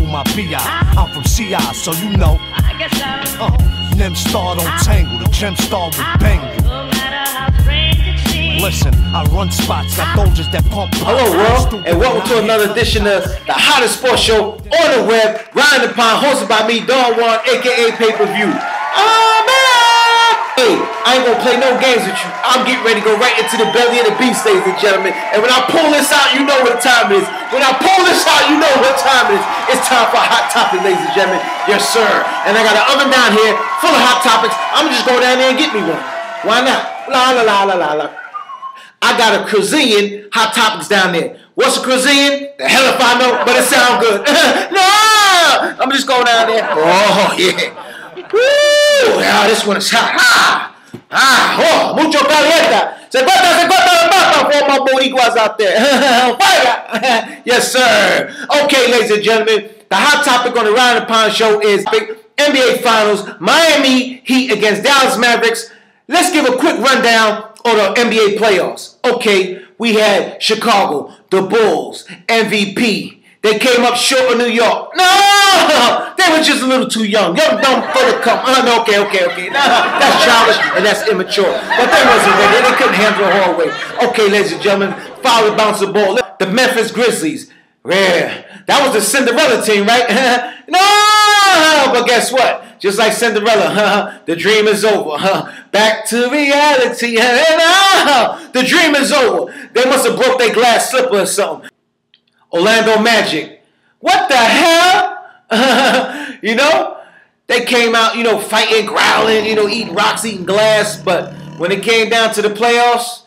my B.I. I'm from CI, so you know. I guess so. Nem star don't tangle, the gem star will bang you. No matter how strange it seems. Listen, I run spots, got soldiers that pump. Hello world, and welcome to another edition of the hottest sports show on the web, Riding Upon, hosted by me, JUAN, aka Pay-Per-View. Oh man! Hey, I ain't gonna play no games with you. I'm getting ready to go right into the belly of the beast, ladies and gentlemen. And when I pull this out, you know what time it is. When I pull this out, you know what time it is. It's time for a hot topic, ladies and gentlemen. Yes, sir. And I got an oven down here full of hot topics. I'm just go down there and get me one. Why not? La la la la la la. I got a cuisine hot topics down there. What's a cuisine? The hell if I know, but it sounds good. No, I'm just going down there. Oh yeah. Woo! Yeah, this one is hot. Oh, mucho caliente. Se corta for my boricuas out there. Fire! Yes, sir. Okay, ladies and gentlemen, the hot topic on the Riding Upon show is NBA Finals, Miami Heat against Dallas Mavericks. Let's give a quick rundown on the NBA playoffs. Okay, we had Chicago, the Bulls, MVP. They came up short of New York. No, they were just a little too young. Young, dumb, for the cup. No, okay. No, that's childish and that's immature. But they wasn't ready. They couldn't handle the whole way. Okay, ladies and gentlemen, foul the bounce the ball. The Memphis Grizzlies. Yeah, that was the Cinderella team, right? No, but guess what? Just like Cinderella, the dream is over. Back to reality. No, the dream is over. They must have broke their glass slipper or something. Orlando Magic. What the hell? You know? They came out, you know, fighting, growling, you know, eating rocks, eating glass. But when it came down to the playoffs,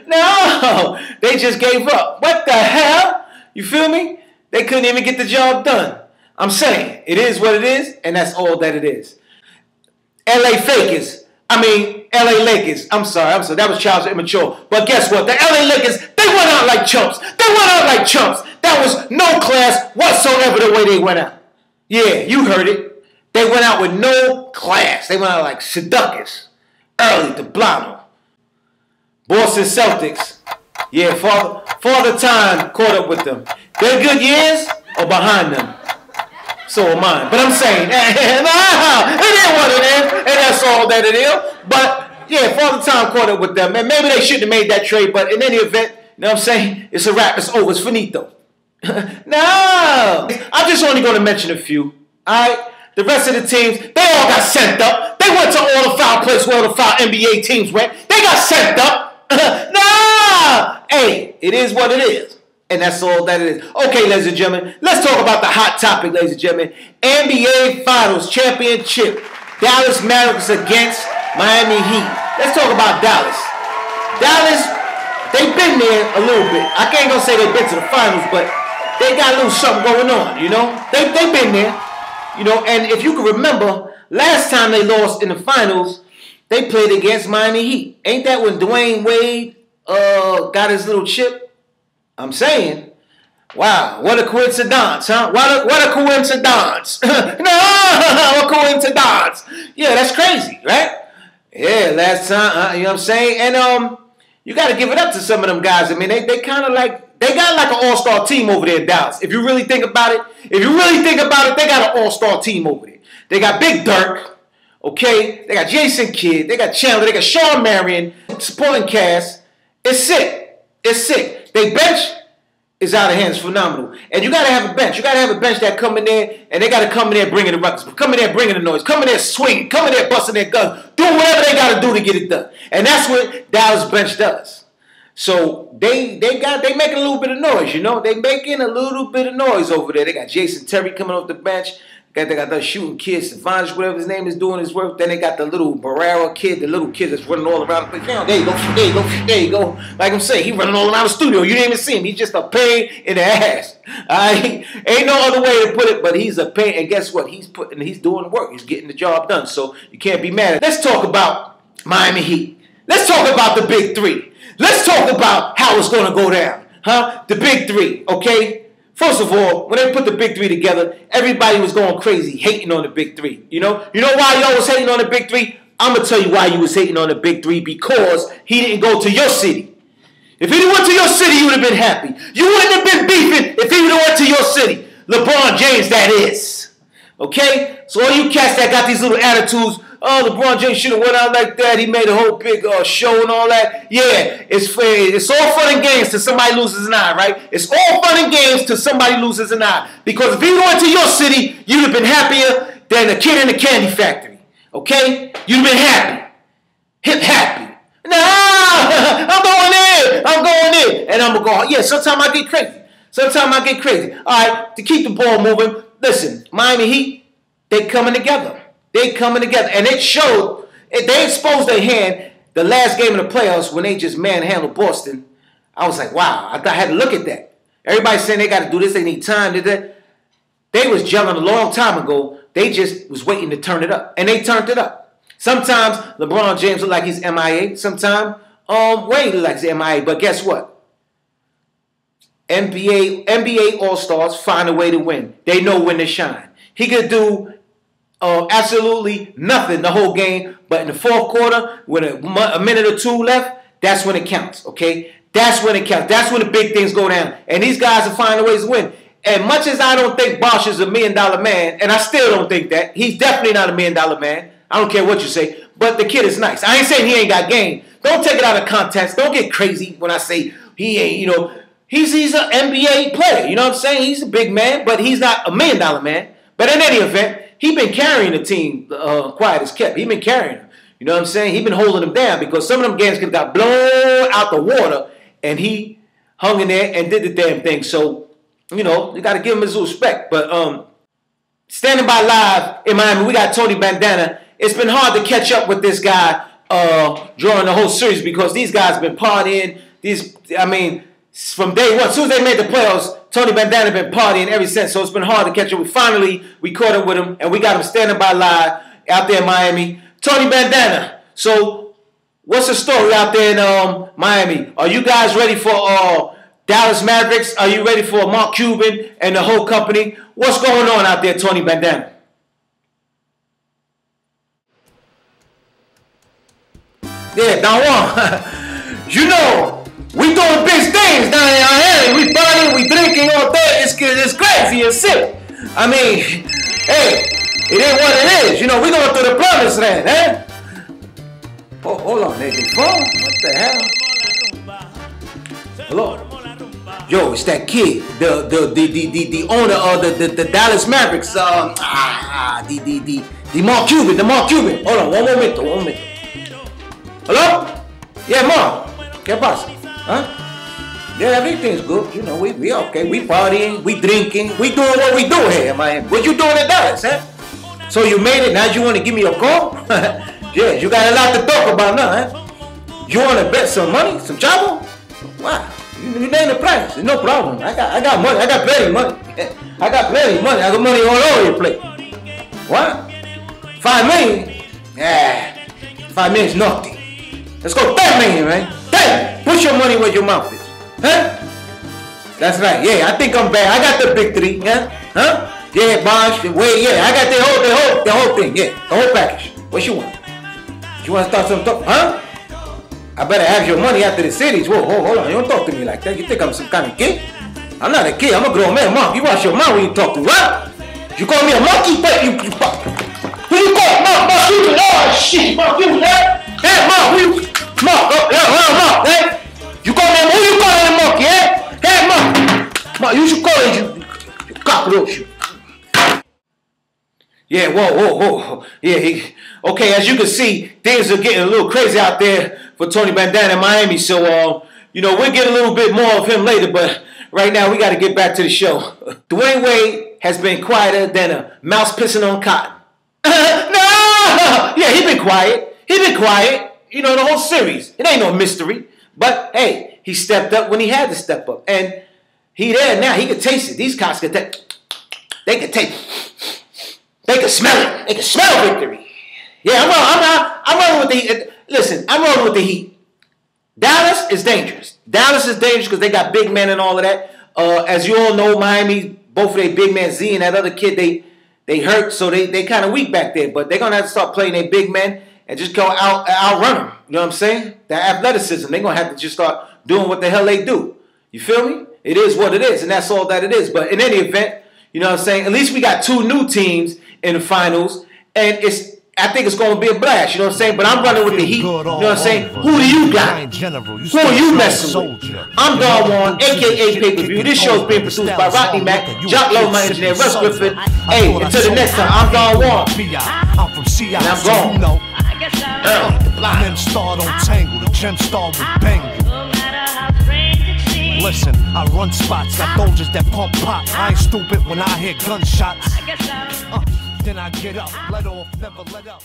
no, they just gave up. What the hell? You feel me? They couldn't even get the job done. I'm saying, it is what it is, and that's all that it is. LA Lakers. I'm sorry. That was childish, immature. But guess what? The LA Lakers, they went out like chumps. That was no class whatsoever the way they went out. Yeah, you heard it. They went out with no class. They went out like seducers. Early to Blano. Boston Celtics. Yeah, Father Time caught up with them. Their good years are behind them. So am I. But I'm saying, it is what it is, and that's all that it is. But, yeah, Father Time caught up with them. And maybe they shouldn't have made that trade, but in any event, you know what I'm saying? It's a wrap. It's over. It's finito. No. I'm just only going to mention a few. All right? The rest of the teams, they all got sent up. They went to all the foul places where all the foul NBA teams went. They got sent up. No. Hey, it is what it is. And that's all that it is. Okay, ladies and gentlemen, let's talk about the hot topic, ladies and gentlemen. NBA Finals Championship. Dallas Mavericks against Miami Heat. Let's talk about Dallas. Dallas, they've been there a little bit. I can't go say they've been to the finals, but they got a little something going on, you know. They've been there, you know. And if you can remember, last time they lost in the finals, they played against Miami Heat. Ain't that when Dwayne Wade got his little chip? I'm saying, wow, what a coincidence, huh? What a coincidence. No, a coincidence. Yeah, that's crazy, right? Yeah, last time, you know what I'm saying? And you got to give it up to some of them guys. I mean, they kind of like, they got like an all-star team over there in Dallas. If you really think about it, they got an all-star team over there. They got Big Dirk, okay? They got Jason Kidd. They got Chandler. They got Shawn Marion, supporting cast. It's sick. They bench is out of hands, phenomenal. And you got to have a bench. You got to have a bench that come in there, and they got to come in there bringing the ruckus, come in there bringing the noise, come in there swinging, come in there busting their guns, doing whatever they got to do to get it done. And that's what Dallas bench does. So they making a little bit of noise, you know. They making a little bit of noise over there. They got Jason Terry coming off the bench. They got the shooting kid, Stefanic, whatever his name is, doing his work. Then they got the little Barrera kid, the little kid that's running all around the place. There you go. Like I'm saying, he running all around the studio. You didn't even see him. He's just a pain in the ass. Ain't no other way to put it, but he's a pain. And guess what? He's doing work. He's getting the job done. So you can't be mad at it. Let's talk about Miami Heat. Let's talk about the big three. Let's talk about how it's going to go down. The big three, okay? First of all, when they put the big three together, everybody was going crazy, hating on the big three. You know why y'all was hating on the big three? I'm going to tell you why you was hating on the big three, because he didn't go to your city. If he went to your city, you would have been happy. You wouldn't have been beefing if he would have went to your city. LeBron James, that is. Okay? So all you cats that got these little attitudes, oh, LeBron James should have went out like that. He made a whole big show and all that. Yeah, it's all fun and games till somebody loses an eye, right? It's all fun and games till somebody loses an eye. Because if he went to your city, you'd have been happier than a kid in the candy factory. Okay? You'd have been happy. Hip happy. Nah, I'm going in. And I'm going to go, yeah, sometimes I get crazy. All right, to keep the ball moving, listen, Miami Heat, they coming together. And it showed, they exposed their hand the last game of the playoffs when they just manhandled Boston. I was like, wow, I had to look at that. Everybody's saying they got to do this, they need time. They was gelling a long time ago. They just was waiting to turn it up. And they turned it up. Sometimes LeBron James look like he's MIA. Sometimes Wade look like he's MIA. But guess what? NBA All-Stars find a way to win. They know when to shine. He could do absolutely nothing the whole game, but in the fourth quarter, with a minute or two left, that's when it counts, okay? That's when it counts. That's when the big things go down. And these guys are finding ways to win. And much as I don't think Bosh is $1 million man, and I still don't think that, he's definitely not $1 million man. I don't care what you say, but the kid is nice. I ain't saying he ain't got game. Don't take it out of context. Don't get crazy when I say he ain't, you know, he's an NBA player. You know what I'm saying? He's a big man, but he's not $1 million man. But in any event, he been carrying the team quiet as kept. He been carrying them. You know what I'm saying? He been holding them down because some of them games could have got blown out the water, and he hung in there and did the damn thing. So, you know, you got to give him his respect. But standing by live in Miami, we got Tony Bandana. It's been hard to catch up with this guy during the whole series because these guys been partying. From day one, as soon as they made the playoffs, Tony Bandana been partying ever since, so it's been hard to catch up. We caught up with him, and we got him standing by live out there in Miami. Tony Bandana, so what's the story out there in Miami? Are you guys ready for Dallas Mavericks? Are you ready for Mark Cuban and the whole company? What's going on out there, Tony Bandana? Yeah, Don Juan, you know, we doing big things down in Miami. We partying, we drinking all day. It's crazy and sick. I mean, hey, it ain't what it is. You know, we going through the promised land, eh? Oh, hold on, they phone? What the hell? Hello? Yo, it's that kid, the owner of the Dallas Mavericks. The Mark Cuban, Hold on, one moment. Hello? Yeah, Mark. ¿Qué pasa? Huh? Yeah, everything's good. You know, we okay. We partying, we drinking, we doing what we do here in Miami. What you doing in Dallas, huh? So you made it, now you want to give me a call? Yeah, you got a lot to talk about now, huh? You want to bet some money, some chavo? Wow, you name the price. No problem. I got money. I got plenty of money. I got money all over the place. What? 5 million? Yeah, 5 million is nothing. Let's go 10 million, man. 10. Put your money where your mouth is. Huh? That's right. Yeah, I think I'm bad. I got the big 3. Yeah? Huh? Yeah, Bosh. Wait, yeah. I got the whole thing. Yeah, the whole package. What you want? You want to start some talk? Huh? I better have your money after the cities. Whoa, hold on. You don't talk to me like that. You think I'm some kind of kid? I'm not a kid. I'm a grown man. Mom, you watch your mouth when you talk to me. What? You call me a monkey? Who you call? Mom, you? Oh, shit. Mom, you there? Hey, Mom, who you? Mom, Mom, hey? You call me, who you calling a monkey, eh? Hey, Mom, you should call it you cockroach. Yeah, whoa. Yeah, okay, as you can see, things are getting a little crazy out there for Tony Bandana in Miami. So, you know, we'll get a little bit more of him later, but right now we got to get back to the show. Dwayne Wade has been quieter than a mouse pissing on cotton. No! Yeah, he been quiet. You know, the whole series. It ain't no mystery. But, hey, he stepped up when he had to step up. And he there now. He can taste it. These cops can taste. They can taste. They can smell it. They can smell victory. Yeah, I'm rolling with the Heat. Listen, I'm rolling with the Heat. Dallas is dangerous. Dallas is dangerous because they got big men and all of that. As you all know, Miami, both of their big men, Z and that other kid, they hurt. So they kind of weak back there. But they're going to have to start playing their big men and just go outrun them. You know what I'm saying? That athleticism. They're going to have to just start doing what the hell they do. You feel me? It is what it is, and that's all that it is. But in any event, you know what I'm saying? At least we got 2 new teams in the finals, and I think it's going to be a blast, you know what I'm saying? But I'm running with the Heat, you know what I'm saying? Who do you got? Who are you messing with? I'm Don Juan, a.k.a. Pay-Per-View. This show is being produced by Rodney Mack, Jock Lowe, my engineer, Russ Griffin. Hey, until the next time, I'm Don Juan. I'm from Seattle, and I'm so you gone. know. I guess I'm Men star don't tangle, the gem star will bang you. no matter how strange it seems. Listen, I run spots, got soldiers that pump pop. I ain't stupid when I hear gunshots. I guess I'm Then I get up, let off, never let up.